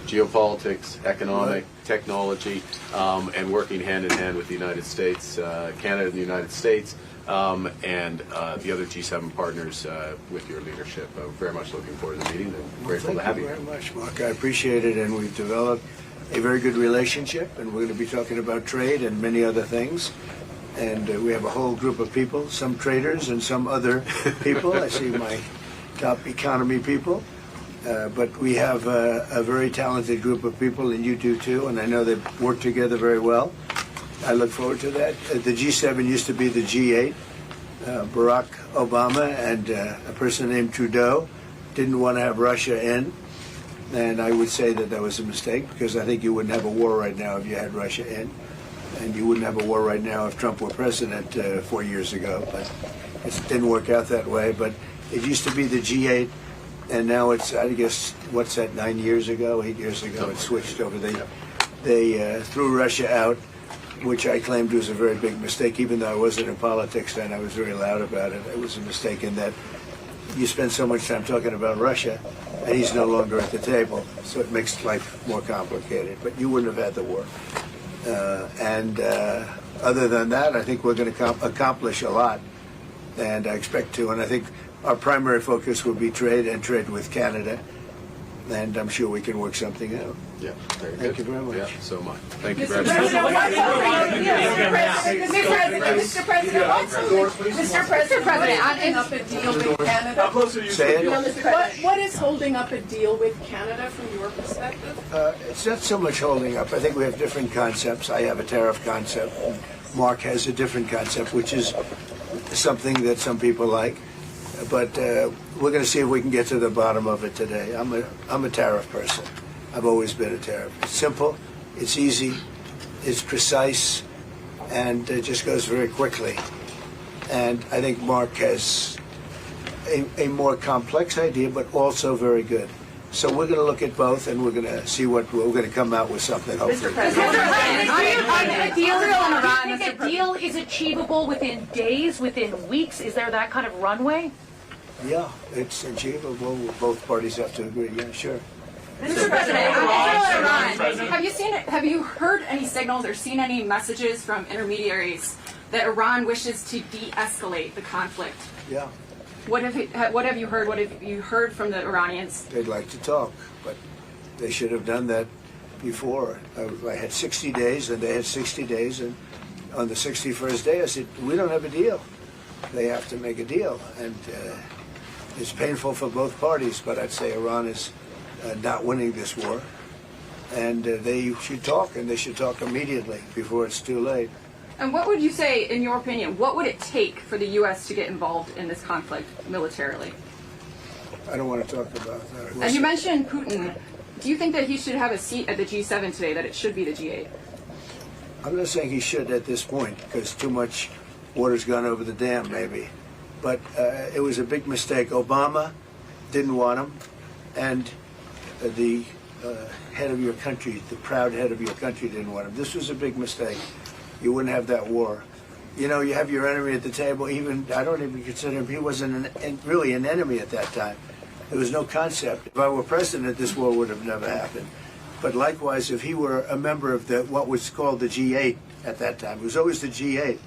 geopolitics, economic, technology, and working hand in hand with the United States, Canada and the United States, and the other G7 partners with your leadership. Very much looking forward to the meeting and grateful to have you. Thank you very much, Mark. I appreciate it, and we've developed a very good relationship, and we're going to be talking about trade and many other things. And we have a whole group of people, some traders and some other people. I see my top economy people. But we have a very talented group of people, and you do too, and I know they work together very well. I look forward to that. The G7 used to be the G8. Barack Obama and a person named Trudeau didn't want to have Russia in, and I would say that that was a mistake, because I think you wouldn't have a war right now if you had Russia in, and you wouldn't have a war right now if Trump were president 4 years ago. But it didn't work out that way. But it used to be the G8. And now it's, I guess, what's that, 8 years ago, it switched over. They threw Russia out, which I claimed was a very big mistake. Even though I wasn't in politics then, I was very loud about it. It was a mistake in that you spend so much time talking about Russia, and he's no longer at the table. So it makes life more complicated. But you wouldn't have had the war. Other than that, I think we're going to accomplish a lot. And I expect to. And I think our primary focus will be trade and trade with Canada, and I'm sure we can work something out. Yeah, very good. Thank you very much. Yeah, so much. Thank you very much. Mr. President, holding up a deal with Canada? Say it. What is holding up a deal with Canada from your perspective? It's not so much holding up. I think we have different concepts. I have a tariff concept, and Mark has a different concept, which is something that some people like. But we're going to see if we can get to the bottom of it today. I'm a tariff person. I've always been a tariff. It's simple, it's easy, it's precise, and it just goes very quickly. And I think Mark has a more complex idea, but also very good. So we're going to look at both, and we're going to see what we're going to come out with something. Hopefully. Mr. President, do you think a deal is achievable within days, within weeks? Is there that kind of runway? Yeah, it's achievable. Both parties have to agree. Yeah, sure. Mr. President, on Israel and Iran, have you heard any signals or seen any messages from intermediaries that Iran wishes to de-escalate the conflict? Yeah. What have you heard? What have you heard from the Iranians? They'd like to talk, but they should have done that before. I had 60 days, and they had 60 days, and on the 61st day, I said, we don't have a deal. They have to make a deal, and it's painful for both parties, but I'd say Iran is not winning this war, and they should talk, and they should talk immediately before it's too late. And what would you say, in your opinion, what would it take for the U.S. to get involved in this conflict militarily? I don't want to talk about that. And you mentioned Putin. Do you think that he should have a seat at the G7 today, that it should be the G8? I'm not saying he should at this point, because too much water's gone over the dam, maybe. But it was a big mistake. Obama didn't want him, and the head of your country, the proud head of your country, didn't want him. This was a big mistake. You wouldn't have that war. You know, you have your enemy at the table. Even I don't even consider him. He wasn't really an enemy at that time. There was no concept. If I were president, this war would have never happened. But likewise, if he were a member of what was called the G8 at that time, it was always the G8,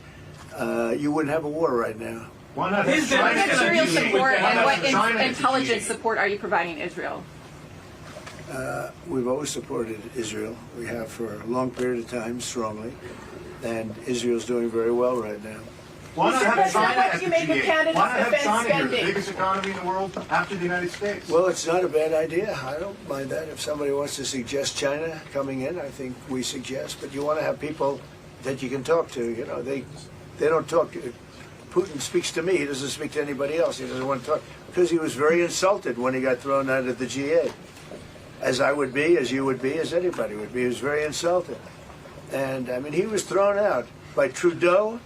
you wouldn't have a war right now. What material support and what intelligence support are you providing Israel? We've always supported Israel. We have for a long period of time, strongly. And Israel's doing very well right now. Why not have China what as do the you make of G8? Canada's Why not have defense China here, the spending? biggest economy in the world after the United States? Well, it's not a bad idea. I don't mind that. If somebody wants to suggest China coming in, I think we suggest. But you want to have people that you can talk to. You know, they don't talk. Putin speaks to me. He doesn't speak to anybody else. He doesn't want to talk because he was very insulted when he got thrown out of the G8. As I would be, as you would be, as anybody would be. He was very insulted. And, I mean, he was thrown out by Trudeau,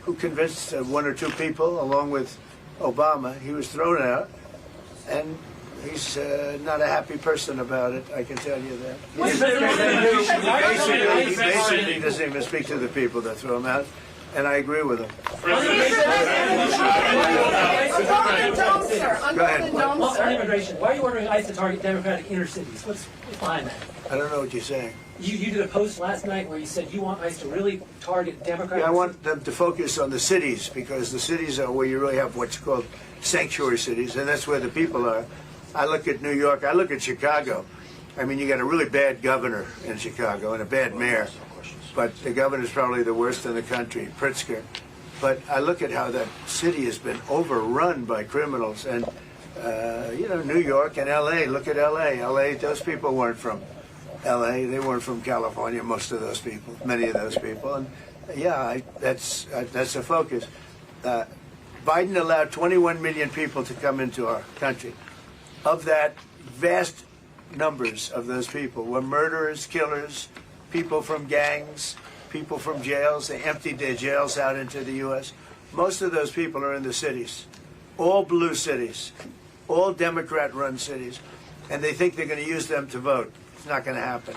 who convinced one or two people, along with Obama. He was thrown out, and he's not a happy person about it, I can tell you that. He basically doesn't even speak to the people that throw him out. and I agree with him. Go ahead. Well, on immigration, why are you ordering ICE to target Democratic inner cities? What's behind that? I don't know what you're saying. You did a post last night where you said you want ICE to really target Democratic. Yeah, I want them to focus on the cities, because the cities are where you really have what's called sanctuary cities, and that's where the people are. I look at New York, I look at Chicago. I mean, you got a really bad governor in Chicago and a bad mayor, but the governor's probably the worst in the country, Pritzker. But I look at how that city has been overrun by criminals, and New York and L.A. Look at L.A. L.A. Those people weren't from L.A. They weren't from California. Most of those people, many of those people, and that's the focus. Biden allowed 21 million people to come into our country. Of that, vast numbers of those people were murderers, killers, people from gangs, people from jails. They emptied their jails out into the U.S. Most of those people are in the cities, all blue cities, all Democrat-run cities, and they think they're going to use them to vote. It's not going to happen.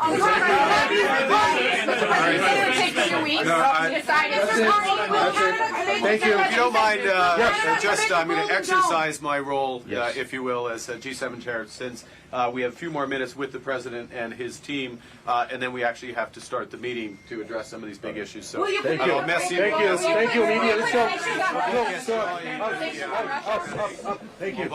Thank you. If you don't mind, I'm going to exercise my role, if you will, as G7 chair, since we have a few more minutes with the president and his team, and then we actually have to start the meeting to address some of these big issues. So Thank you. Thank you, media. Let's go. Thank you.